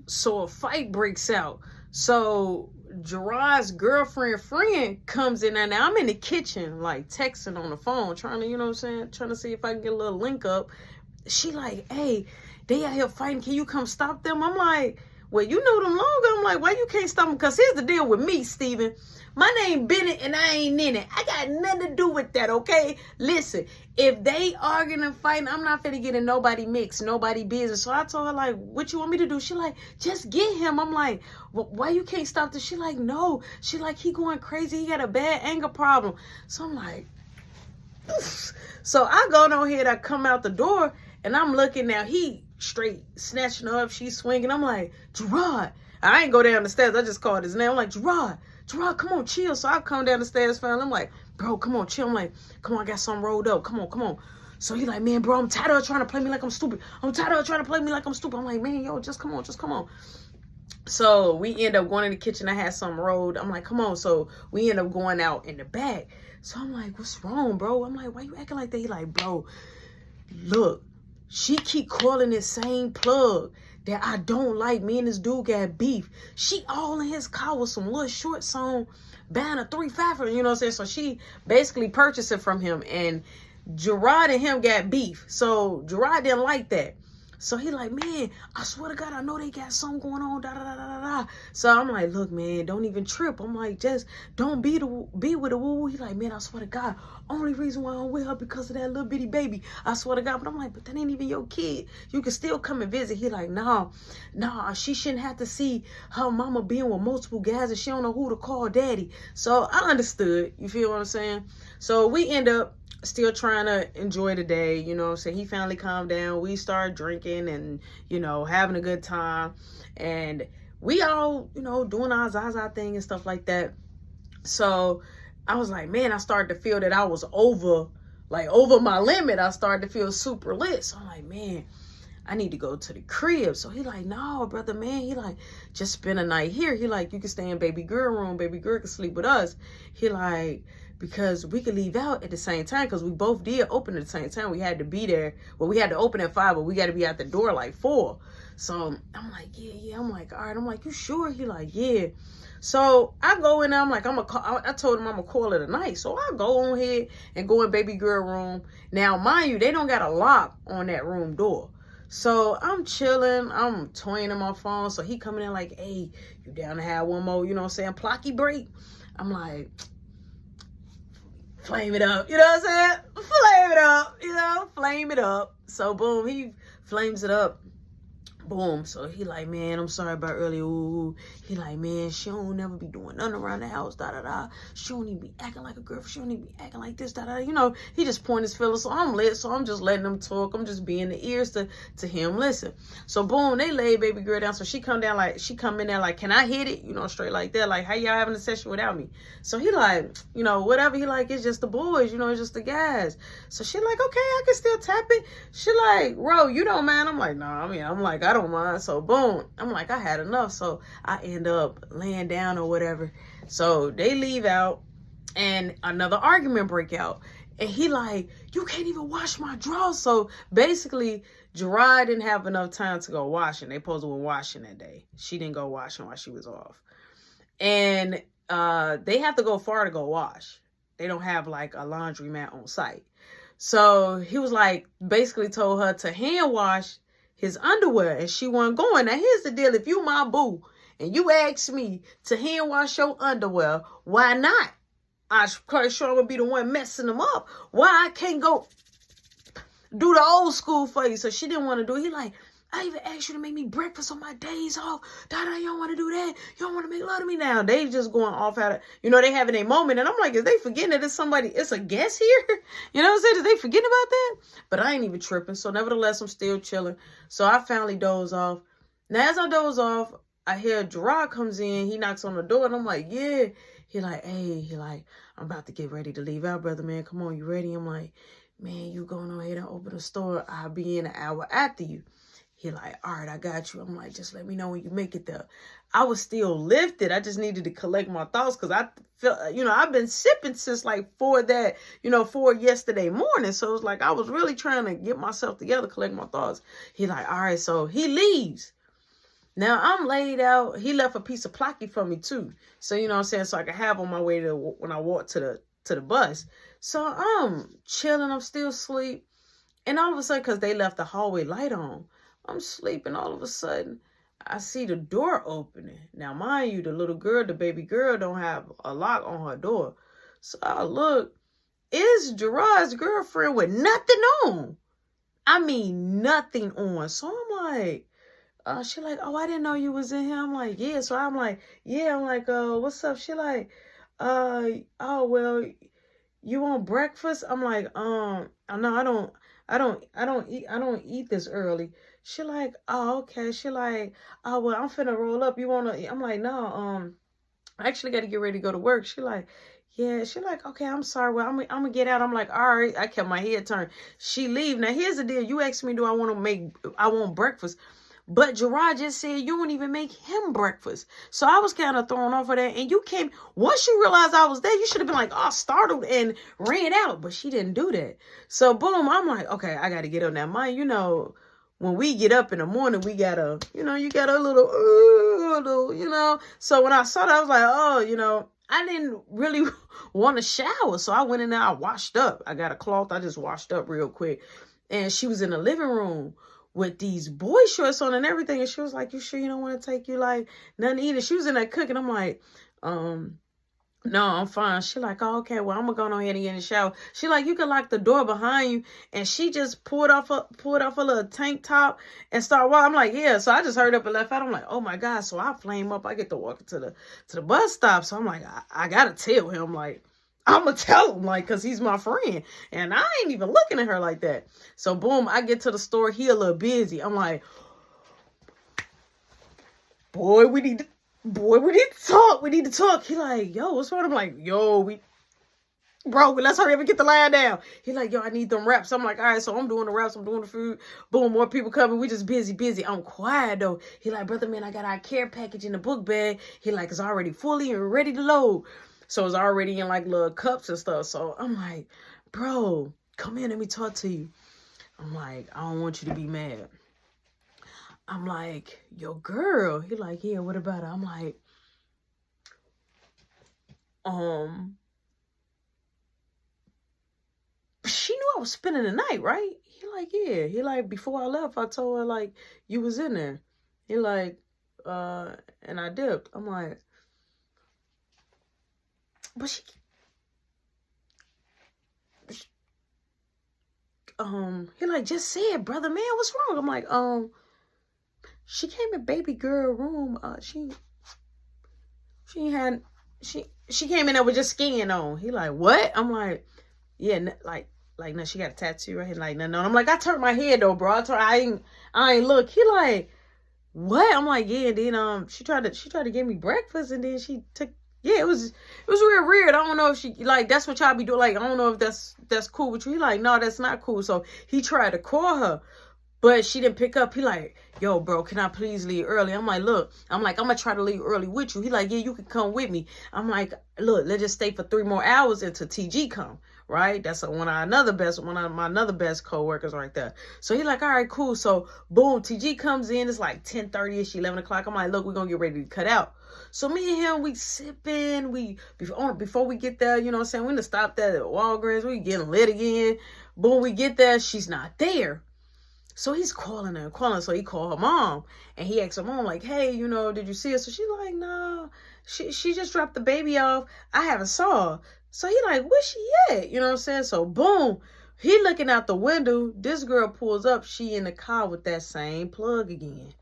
So a fight breaks out. So Gerard's girlfriend friend comes in there. Now I'm in the kitchen, like texting on the phone, trying to, you know what I'm saying, trying to see if I can get a little link up. She like, hey, they out here fighting. Can you come stop them? I'm like, well, you know them longer. I'm like, why you can't stop them? Because here's the deal with me, Steven. My name Bennett and I ain't in it. I got nothing to do with that, okay? Listen, if they arguing and fighting, I'm not finna get in nobody mix, nobody business. So I told her, like, what you want me to do? She like, just get him. I'm like, well, why you can't stop this? She like, no. She like, he going crazy. He got a bad anger problem. So I'm like, oof. So I go on here, I come out the door, and I'm looking now. He straight snatching her up. She's swinging. I'm like, Gerard. I ain't go down the stairs. I just called his name. I'm like, Gerard, come on, chill. So I come down the stairs, fam. I'm like, bro, come on, chill. I'm like, come on, I got something rolled up. Come on. So he like, man, bro, I'm tired of her trying to play me like I'm stupid. I'm like, man, yo, just come on. So we end up going in the kitchen. I had something rolled. I'm like, come on. So we end up going out in the back. So I'm like, what's wrong, bro? I'm like, why you acting like that? He like, bro, look, she keep calling this same plug that I don't like. Me and this dude got beef. She all in his car with some little short song buying a 3-5, you know what I'm saying? So she basically purchased it from him, and Gerard and him got beef. So Gerard didn't like that. So he like, man, I swear to God, I know they got something going on, da. So I'm like, look, man, don't even trip. I'm like, just don't be with the woo. He like, man, I swear to God, only reason why I'm with her because of that little bitty baby. I swear to God. But I'm like, but that ain't even your kid. You can still come and visit. He like, nah, she shouldn't have to see her mama being with multiple guys and she don't know who to call daddy. So I understood. You feel what I'm saying? So we end up still trying to enjoy the day, you know what I'm saying? He finally calmed down. We started drinking and, you know, having a good time. And we all, you know, doing our Zaza thing and stuff like that. So I was like, man, I started to feel that I was over my limit. I started to feel super lit. So I'm like, man, I need to go to the crib. So he like, no, brother, man. He like, just spend a night here. He like, you can stay in baby girl room. Baby girl can sleep with us. He like, because we could leave out at the same time, because we both did open at the same time. We had to be there. Well, we had to open at 5, but we got to be out the door like 4. So I'm like, yeah. I'm like, all right. I'm like, you sure? He like, yeah. So I go in there. I'm like, I told him I'm going to call it a night. So I go on here and go in baby girl room. Now, mind you, they don't got a lock on that room door. So I'm chilling. I'm toying on my phone. So he coming in like, hey, you down to have one more, you know what I'm saying, plocky break? I'm like, flame it up, you know what I'm saying? Flame it up, you know, flame it up. So boom, he flames it up. Boom. So he like, man, I'm sorry about earlier. Ooh. He like, man, she don't never be doing nothing around the house, da. She don't even be acting like a girl. She don't even be acting like this, da. You know, he just pointing his feelers. So I'm lit. So I'm just letting him talk. I'm just being the ears to him. Listen. So boom, they lay baby girl down. So she come in there like, can I hit it? You know, straight like that. Like, how y'all having a session without me? So he like, you know, whatever. He like, it's just the boys, you know, it's just the guys. So she like, okay, I can still tap it. She like, bro, you don't mind? I'm like, nah, I'm like, I don't mind. So boom, I'm like, I had enough. So I end up laying down or whatever. So they leave out and another argument break out. And he like, you can't even wash my drawers. So basically, Gerard didn't have enough time to go washing. They supposed to be washing that day. She didn't go washing while she was off. And they have to go far to go wash. They don't have like a laundromat on site. So he was like, basically told her to hand wash his underwear, and she wasn't going. Now here's the deal: if you my boo and you ask me to hand wash your underwear, why not? I'm quite sure I'm gonna be the one messing them up. Why I can't go do the old school for you? So she didn't want to do it. He like, I even asked you to make me breakfast on my days off. Dada, you don't want to do that. You don't want to make love to me now. They just going off out of, you know, they having a moment. And I'm like, is they forgetting that it's a guest here? You know what I'm saying? Is they forgetting about that? But I ain't even tripping. So nevertheless, I'm still chilling. So I finally doze off. Now as I doze off, I hear Gerard comes in. He knocks on the door and I'm like, yeah. He like, hey, I'm about to get ready to leave out, brother, man. Come on, you ready? I'm like, man, you going on ahead and open the store. I'll be in an hour after you. He like, all right, I got you. I'm like, just let me know when you make it there. I was still lifted. I just needed to collect my thoughts because I felt, you know, I've been sipping since like 4 yesterday morning. So it was like I was really trying to get myself together, collect my thoughts. He like, all right, so he leaves. Now I'm laid out. He left a piece of Plocky for me too. So you know what I'm saying? So I can have on my way to when I walk to the bus. So I'm chilling, I'm still asleep. And all of a sudden, because they left the hallway light on, I'm sleeping. All of a sudden, I see the door opening. Now, mind you, the little girl, the baby girl, don't have a lock on her door. So I look, it's Gerard's girlfriend with nothing on. I mean, nothing on. So I'm like, she like, oh, I didn't know you was in here. I'm like, yeah. So I'm like, yeah. I'm like, what's up? She like, oh, well, you want breakfast? I'm like, no, I don't eat this early. She like, oh, okay. She like, oh, well, I'm finna roll up. You wanna? I'm like, no, I actually got to get ready to go to work. She like, yeah. She like, okay, I'm sorry. Well, I'm gonna get out. I'm like, all right. I kept my head turned. She leave. Now here's the deal. You asked me, I want breakfast. But Gerard just said you don't even make him breakfast. So I was kind of thrown off of that. And you came, once you realized I was there, you should have been like, oh, startled and ran out. But she didn't do that. So boom, I'm like, okay, I got to get up now. Mind, you know, when we get up in the morning, we got to, you know, you got a little, you know. So when I saw that, I was like, oh, you know, I didn't really want to shower. So I went in there, I washed up. I got a cloth. I just washed up real quick. And she was in the living room with these boy shorts on and everything. And she was like, you sure you don't want to take you like nothing to eat? And she was in there cooking. I'm like, no, I'm fine. She like, oh, okay, well, I'm gonna go ahead and get in the shower. She like, you can lock the door behind you. And she just pulled off a little tank top and started walking. I'm like, yeah. So I just hurried up and left out. I'm like, oh my God. So I flame up. I get to walk to the bus stop. So I'm like, I gotta tell him, like, I'm going to tell him, like, because he's my friend. And I ain't even looking at her like that. So, boom, I get to the store. He a little busy. I'm like, boy, we need to talk. We need to talk. He like, yo, what's wrong? I'm like, yo, bro, let's hurry up and get the line down. He like, yo, I need them wraps. I'm like, all right, so I'm doing the wraps. I'm doing the food. Boom, more people coming. We just busy. I'm quiet, though. He like, brother, man, I got our care package in the book bag. He like, it's already fully and ready to load. So it's already in like little cups and stuff. So I'm like, bro, come in, let me talk to you. I'm like, I don't want you to be mad. I'm like, yo, girl. He like, yeah, what about her? I'm like, she knew I was spending the night, right? He like, yeah. He like, before I left, I told her like, you was in there. He like, and I dipped. I'm like, but she he like, just said, brother, man, what's wrong? I'm like, she came in baby girl room. She came in there with just skin on. He like, what? I'm like, yeah, like no, she got a tattoo right here. Like, no. I'm like, I turned my head though, bro. I ain't look. He like, what? I'm like, yeah. And then she tried to give me breakfast, and then she took. Yeah, it was real weird. I don't know if she like that's what y'all be doing. Like, I don't know if that's cool with you. He like, no, that's not cool. So he tried to call her, but she didn't pick up. He like, yo, bro, can I please leave early? I'm like, look, I'm gonna try to leave early with you. He like, yeah, you can come with me. I'm like, look, let's just stay for 3 more hours until TG come. Right? That's one of my another best co-workers right there. So he like, all right, cool. So boom, TG comes in. It's like 10:30ish, 11 o'clock. I'm like, look, we're gonna get ready to cut out. So me and him, we sipping. Before we get there, you know what I'm saying? We gonna stop there at Walgreens. We getting lit again. Boom, we get there. She's not there. So he's calling her. So he called her mom. And he asked her mom, like, hey, you know, did you see her? So she's like, no. She just dropped the baby off. I haven't saw her. So he like, where she at? You know what I'm saying? So boom, he looking out the window. This girl pulls up. She in the car with that same plug again.